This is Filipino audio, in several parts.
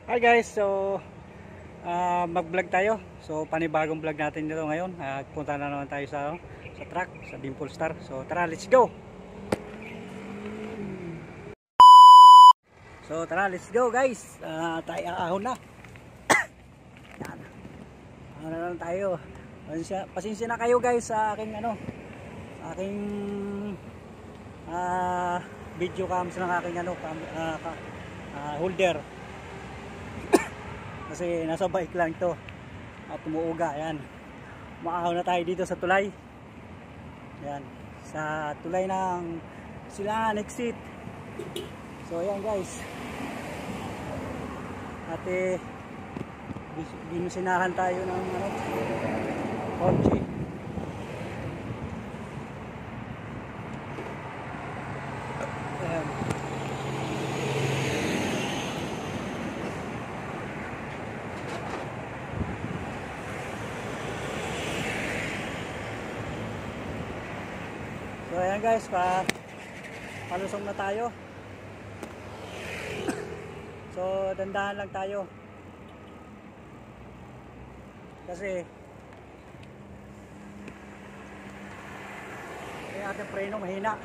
Hi guys, so mag-vlog tayo. So panibagong vlog natin dito ngayon. Punta na naman tayo sa truck, sa Dimple Star. So tara, let's go. So tara, let's go guys. Tayo ahon na. Yan. Ahon na lang tayo. Pasensya na kayo guys sa aking video cams ng aking holder. Kasi nasa bike lang ito at tumuuga. Ayan, maahon na tayo dito sa tulay. Ayan, sa tulay ng Silangan exit. So ayan guys, at binusinahan tayo ng kotse. Ayan. So ayan guys, palusong na tayo. So dandahan lang tayo kasi yung ating preno mahina.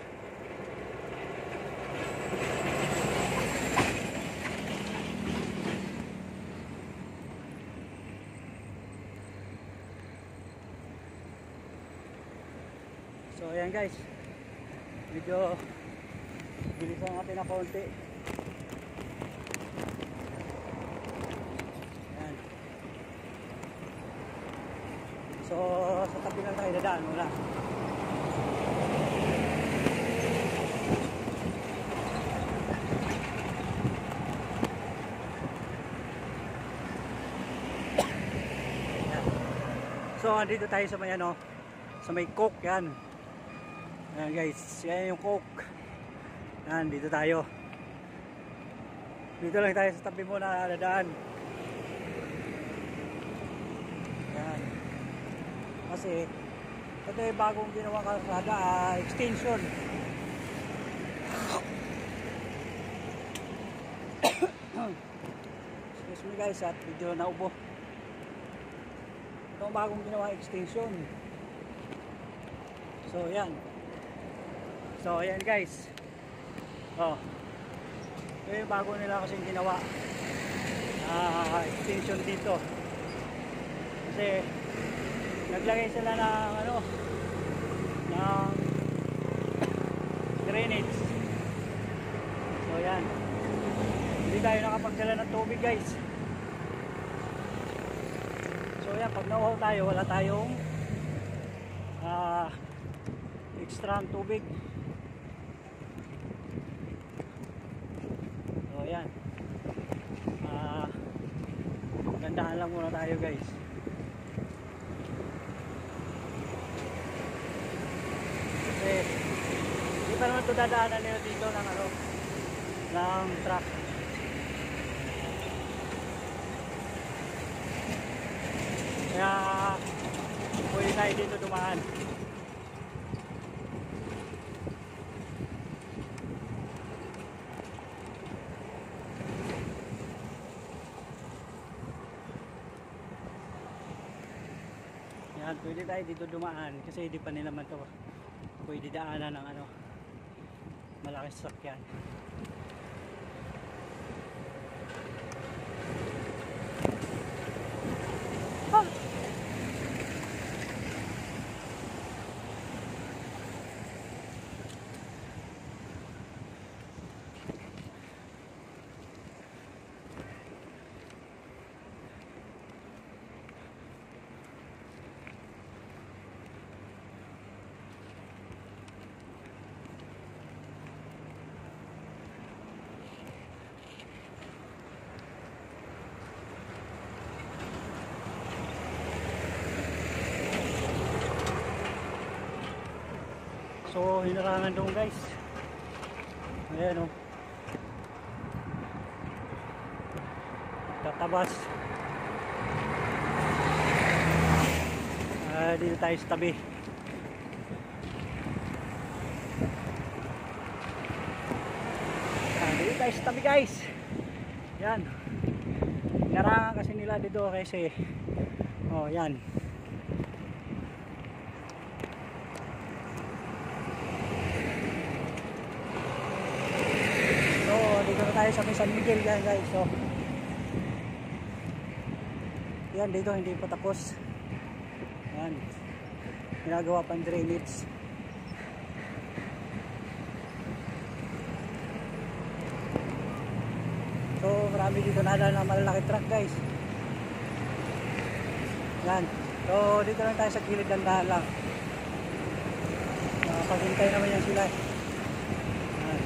So ayan guys, medyo bilisan natin na konti. Ayan. So sa tabi lang tayo dadaan muna. So andito tayo sa may sa may Coke. Yan. Ayan guys, yan yung Coke. Yan, dito tayo. Dito lang tayo sa tabi mo na dadaan. Yan. Kasi ito yung bagong ginawang kalsada, extension. Excuse me guys, at video na ubo. Ito yung bagong ginawang extension. So yan. So ayan guys. Oh. Ito yung bago nila kasi ginawa. Extension dito. Kasi naglagay sila ng ng drainage. So yan. Hindi tayo nakapagdala ng tubig guys. So yan, pag nauhaw tayo, wala tayong extra tubig. So yan, gandahan lang muna tayo guys. Kasi hindi pa naman ito dadaanan nila dito ng truck. Kaya pwede tayo dito dumaan. Yan, pwede tayo dito dumaan kasi hindi pa nila man ito pwede daanan ng malaking sasakyan. So hinarangan doon guys. Ayan tatabas. Dito tayo sa tabi. Dito tayo sa tabi guys. Yan. Inarangan kasi nila dito kasi oh yan. So dito na tayo sa San Miguel yan guys. So yan dito hindi pa tapos. Yan. Ginagawa pang drainage. So marami dito na malalaki truck guys. Yan. So dito lang tayo sa gilid ng dahan lang. Paghintay naman yan sila. Yan.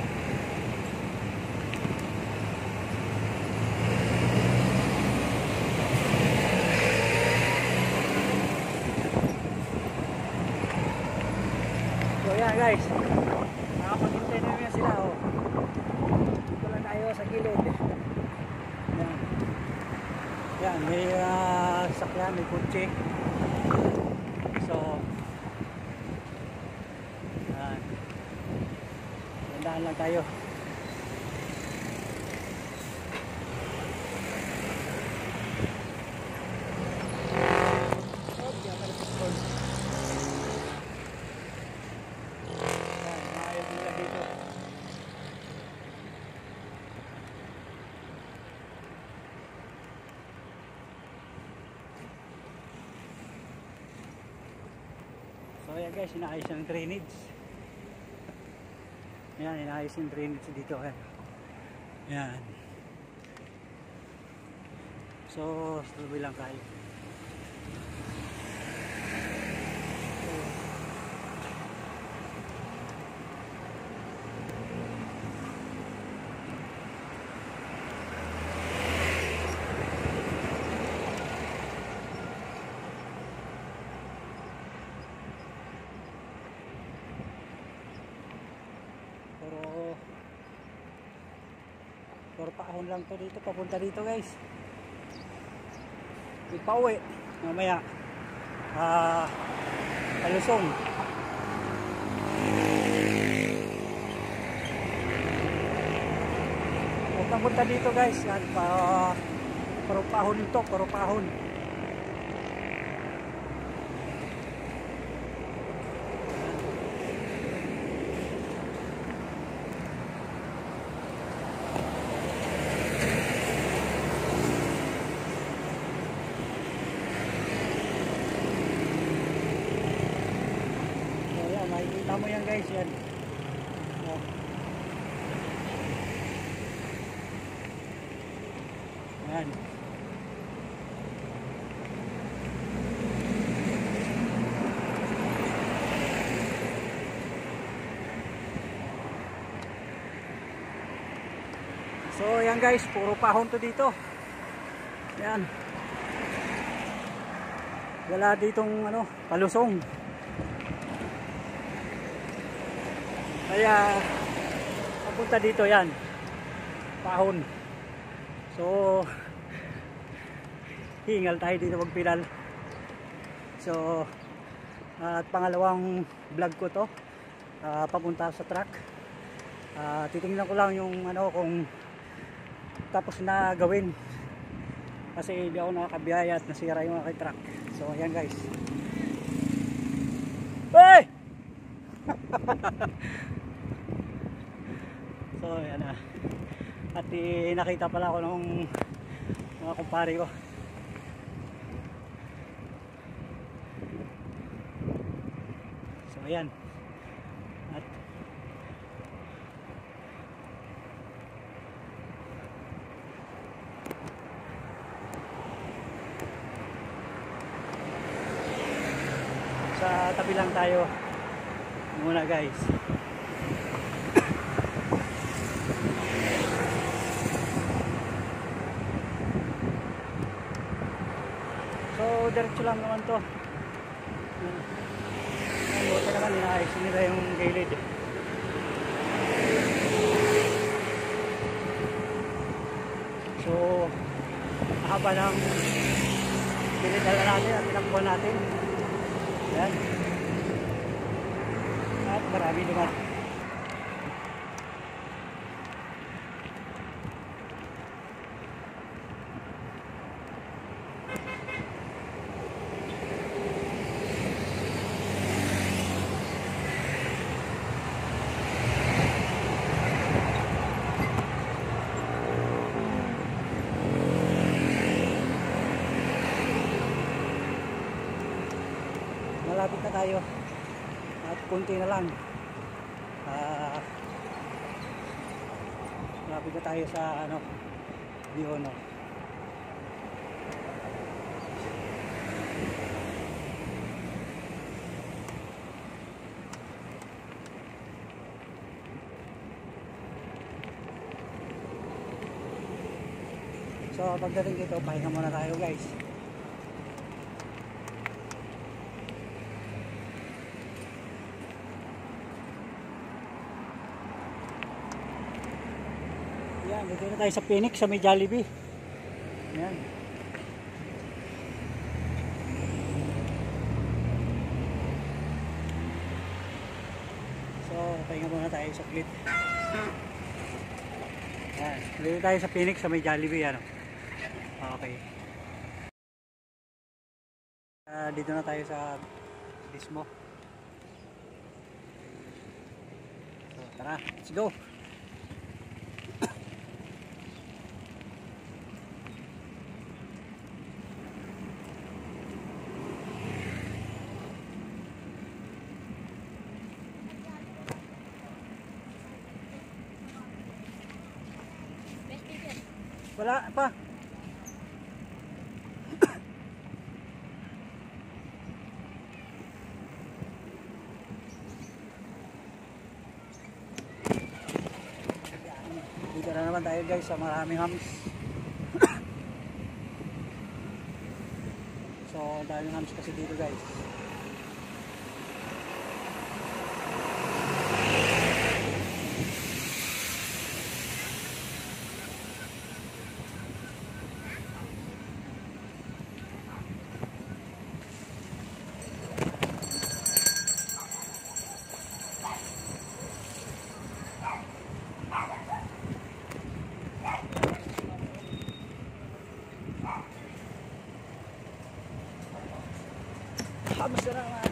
So yan guys. Paghintay naman yan sila. Oh. Dito lang tayo sa gilid. Yan. Yan, may sakyan, may kutsi. So, yan. Tandaan lang tayo. Yan, maayos nila dito. So ayan guys, inaayos yung drainage. Ayan, inaayos yung drainage dito. Ayan. So, salubi lang tayo. Pero paahon lang to dito, papunta dito guys. Pauwi mamaya Palusong. Papunta dito guys, yan puro paahon ito, puro paahon. Makikita mo yan guys, yan. Oh. Yan. So yan guys, puro pahon to dito. Yan. Wala ditong palusong. Kaya papunta dito yan, pahon. So hingal tayo dito magpedal. So at pangalawang vlog ko to, papunta sa truck. Titingnan ko lang yung kung tapos na gawin, kasi hindi ako nakakabiyaya at nasira yung aking truck. So ayan guys. Hey! So yan na. At nakita pala ako ng mga kumpare ko. So ayan. At sa tabi lang tayo muna guys. So diretso lang naman to. Buti naman inaayos nila yung gilid. So haba ng pinidala natin at tinakbuhan natin. Yan. At marami naman. malapit na tayo. At konti na lang. Malapit na tayo sa ano, Diono. So pagdating dito, pahinga muna tayo guys. Yan, dito na tayo sa Phoenix, sa may Jollibee. Yan. So pahinga muna tayo sa clip. Yan, dito tayo sa Phoenix, sa may Jollibee. Ano? Okay. Dito na tayo sa Dismo. So, tara, let's go. Wala pa. Dito na naman tayo guys sa maraming hams. So daming hams kasi dito guys. Hams na naman.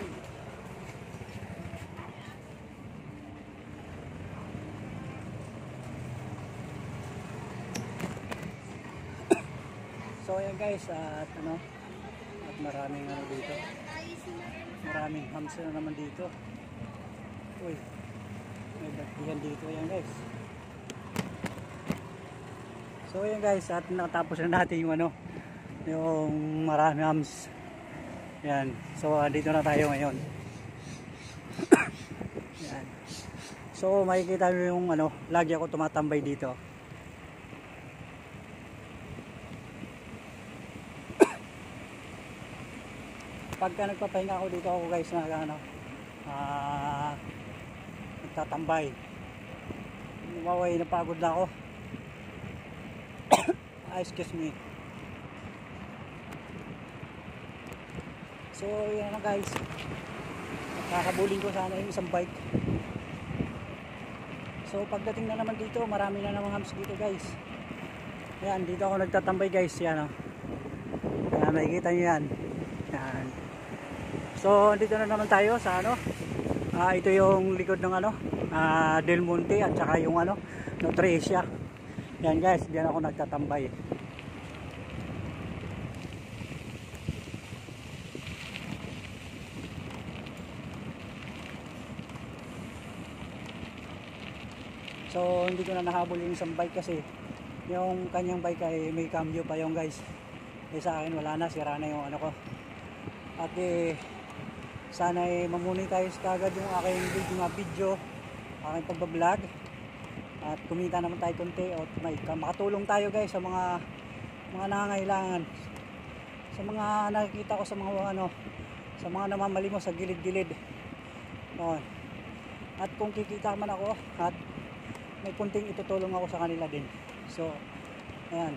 So ayan guys, at ano, at maraming ano dito. Maraming hams na naman dito. Uy. May bagdihan dito ayan guys. So ayan guys, at natapos na natin yung ano, yung maraming hams. Yan. So dito na tayo ngayon. Yan. So makikita nyo yung ano, lagi ako tumatambay dito. Pagka nagpapahinga ako dito ako guys na ano, nagtatambay. Nawaway, napagod na ako. Excuse me. So yan na guys, nakakabuling ko sana yung isang bike. So pagdating na naman dito, marami na namang hams dito guys. Yan, dito ako nagtatambay guys. Yan o, yan, makikita nyo yan. Yan. So dito na naman tayo sa ano, ito yung likod ng ano, Del Monte at saka yung ano, Nutricia. Yan guys, diyan ako nagtatambay. So hindi ko na nahabol yung isang bike kasi yung kanyang bike ay may cambio pa yung guys. Eh sa akin wala na, sira na yung ano ko. At sana mamonetize kagad yung aking video, aking pagbablog. At kumita naman tayo konti at may makatulong tayo guys sa mga nangangailangan. Sa mga nakikita ko sa mga ano, sa mga namamalimos sa gilid-gilid. At kung kikita man ako at may kunting itutulong ako sa kanila din. So, ayan.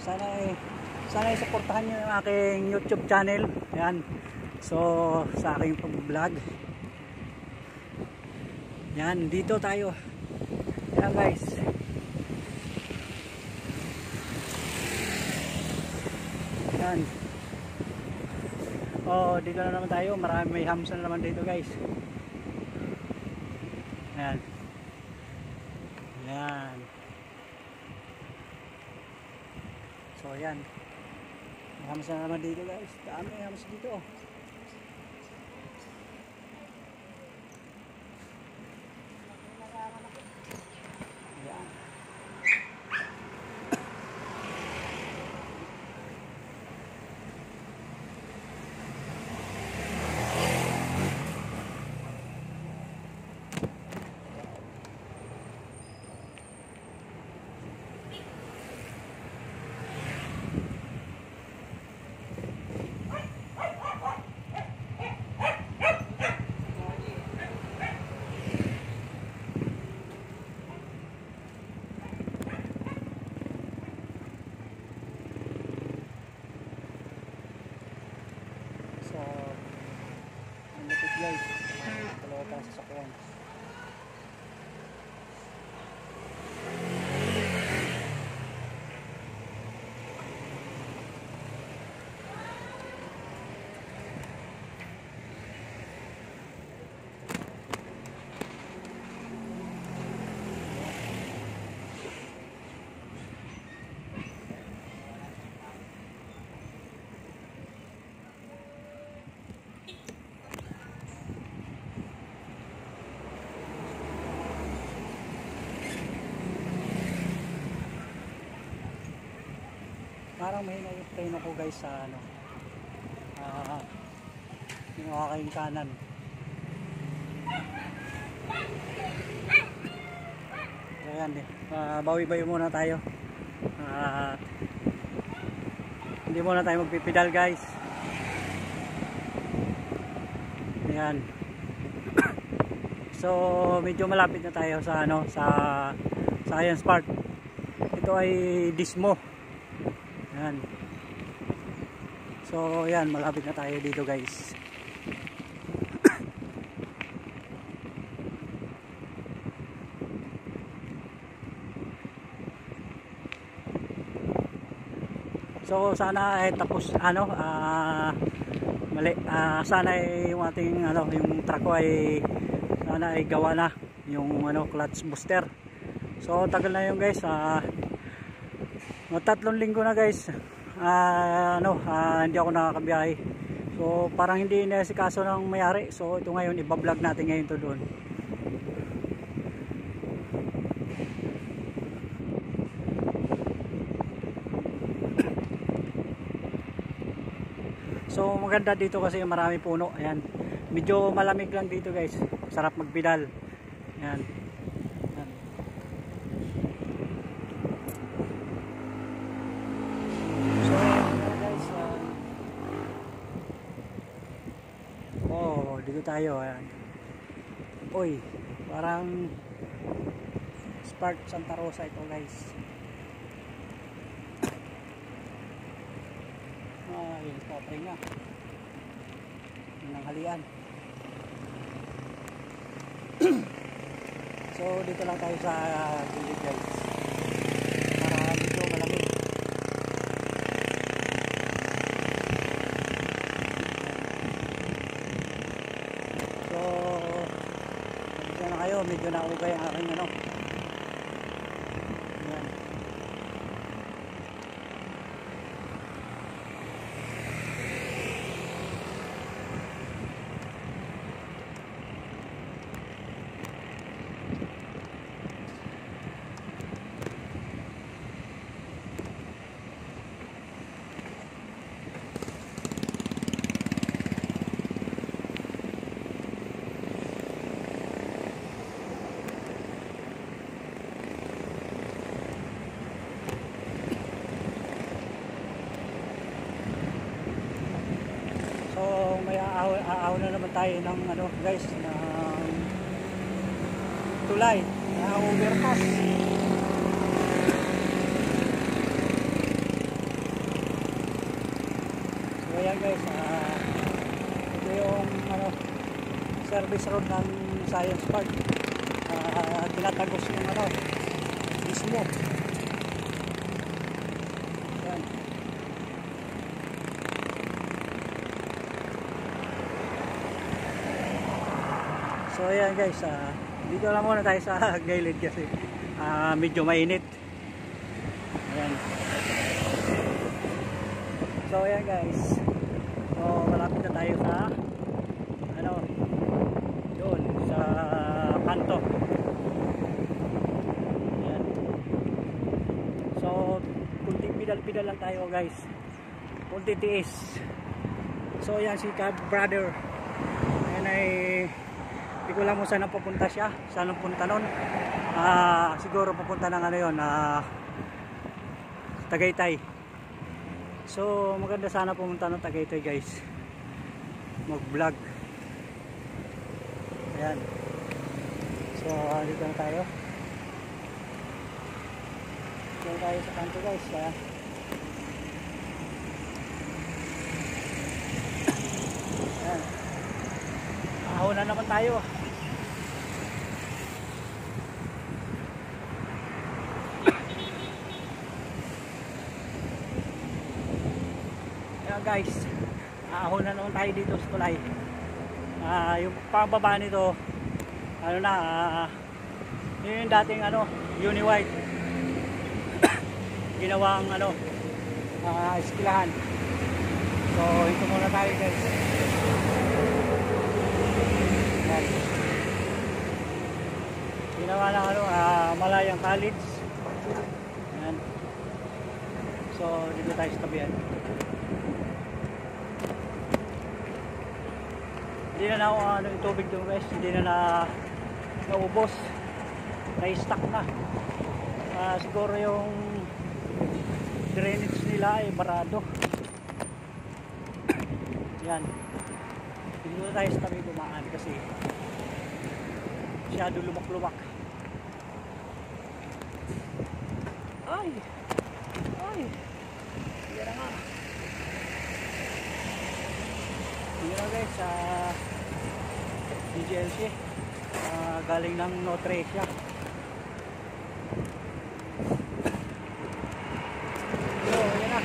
Sana i-supportahan nyo yung aking YouTube channel. Ayan. So, sa aking pag-vlog. Ayan, dito tayo. Ayan guys. Ayan. Oh, dito na naman tayo. May hams na naman dito guys. Ayan. Ayan. So ayan. Hamas na naman dito guys. Dami hamas dito. Yan. Ang lapit guys, dalawa pa sa sakyan. Parang may na-train ako guys sa ano, yung aking kanan. Ayan eh, bawi-bawi muna tayo. Hindi muna tayo magpipedal guys. Ayan. So medyo malapit na tayo sa ano, sa Science Park. Ito ay Dismo. Ayan. So ayan, malapit na tayo dito guys. So sana ay tapos ano, mali, sana ay yung ating ano, yung truck ko ay sana ay gawa na yung ano, clutch booster. So tagal na yun guys, 3 linggo na guys, hindi ako nakakabiyahe. So parang hindi inasikaso ng mayari. So ito ngayon, iba-vlog natin ngayon to doon. So maganda dito kasi marami puno. Ayan. Medyo malamig lang dito guys. Sarap magpedal. Ayan. Ayan. So guys, dito tayo. Ayan. Uy, parang Spark Santa Rosa ito guys. Ayun, papay nga. Yung halian. So dito lang tayo sa gilid guys, para medyo malamig. So dito na kayo, medyo naugay ang aking ano. Ayan. So may aaw na naman tayo ng ano guys, ng tulay na overpass. So ayan guys, ito yung ano, service road ng Science Park. Tinatagos yung ano, Dismo. Ayan. So ayan guys, dito lang muna tayo sa gilid kasi medyo mainit. Ayan. So ayan guys, so malapit na tayo sa ano, doon sa kanto. Ayan. So kunting pidal-pidal lang tayo guys, kunting tiis. So ayan si Cab Brother, ayan ay hindi ko lang kung saan pupunta siya, saan ang punta nun. Siguro pupunta ng ano yun, Tagaytay. So maganda sana pumunta ng Tagaytay guys, mag vlog. Ayan. So dito na tayo. Dito tayo sa kanto guys. Ayan. Ayan. Ahon na naman tayo. Ayan guys, ahon na naman tayo dito sa tulay. Yung pababa nito, ano na, yun yung dating ano, Uni White. Ginawang ano, eskilahan. So ito muna tayo guys. Ayan. Ginawa ng ano, Malayang College. Ayan. So dito tayo sa tabihan. Hindi na ano, yung tubig doon guys, hindi na naubos, na-stuck na. Siguro yung drainage nila ay barado. Yan, hindi na tayo sa tabi dumaan kasi masyado lumak-lumak. Ay, yan na nga. Yan na guys, DGLC, galing ng Notresia. So yan na.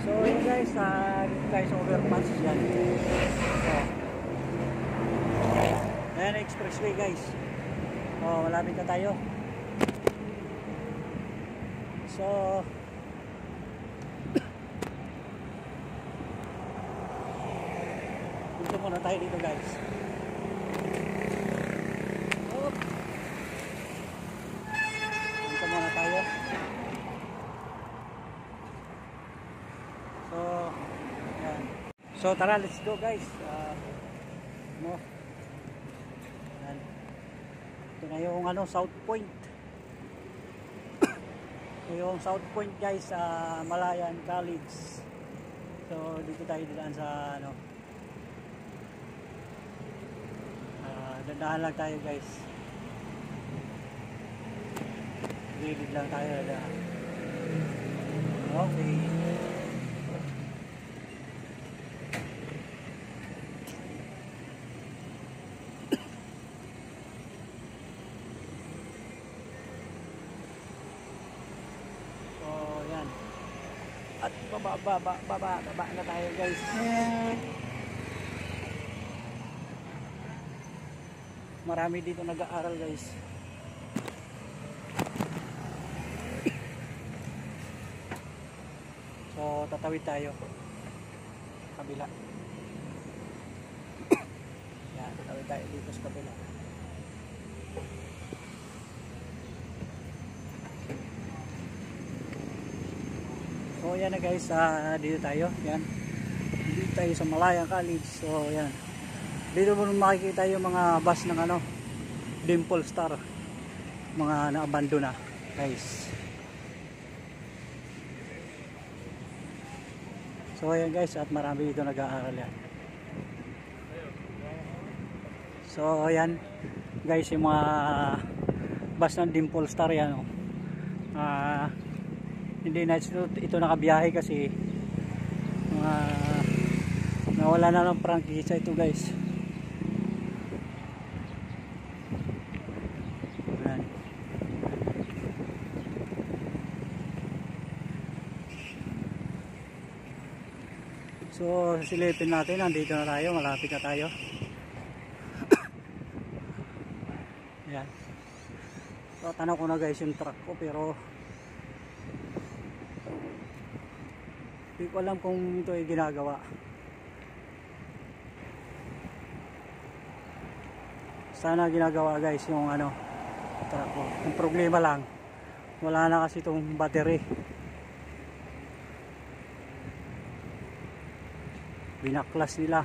So yun guys, dito tayo sa overpass yan. Ayan, expressway guys. Malapit na tayo. So dito muna tayo dito guys. Dito muna tayo. So yan. So tara, let's go guys. Yan. Ito na yung ano, South Point. Yung South Point guys, Malayan College. So dito tayo dadaan sa ano, dadaan lang tayo guys, gilid lang tayo dadaan. Okay. At baba na tayo guys. Marami dito nag-aaral guys. So tatawid tayo kabila. Yan, tatawid tayo dito sa kabila. So yan na guys, dito tayo. Yan. Dito tayo sa Malayang College. So yan. Dito mo makikita yung mga bus ng ano, Dimple Star. Mga na-abandon na, guys. So ayan guys, at marami dito nag-aaral yan. So ayan guys, yung mga bus ng Dimple Star yan. Hindi na ito nakabiyahe kasi nawala na ng prangkisa ito guys. Ayan. So silipin natin, nandito na tayo, malapit na tayo. Ayan. Tatanaw ko na guys yung truck ko, pero hindi ko alam kung ito ay ginagawa. Sana ginagawa guys yung ano, truck ko. Yung problema lang, wala na kasi itong battery. Binaklas nila.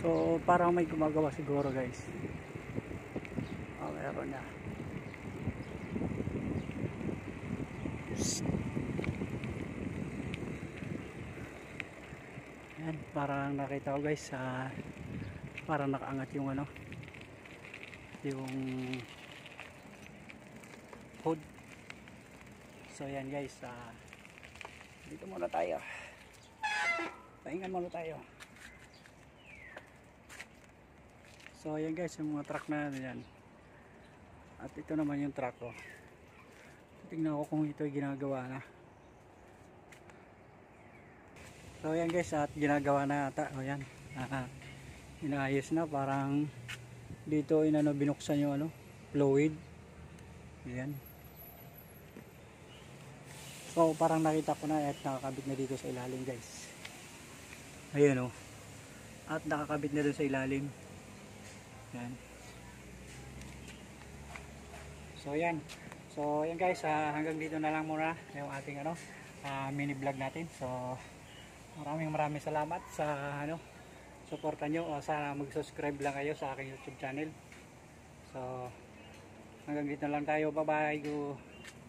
So parang may gumagawa siguro guys. Meron na. Yan, parang nakita ko guys, parang nakaangat yung ano, yung hood. So yan guys, dito muna tayo, pahingan muna tayo. So yan guys, yung mga truck na yan, at ito naman yung truck ko. Tingnan ko kung ito ay ginagawa na. So yan guys, at ginagawa na ata. O yan, inaayos na, parang dito inano, binuksan yung ano, fluid. Yan. So parang nakita ko na at nakakabit na dito sa ilalim guys. Ayun o. At nakakabit na doon sa ilalim. Yan. So yan. So yan guys, hanggang dito na lang muna yung ating ano, mini vlog natin. So maraming salamat sa ano, suporta nyo. Sana mag-subscribe lang kayo sa aking YouTube channel. So hanggang dito na lang tayo. Bye bye.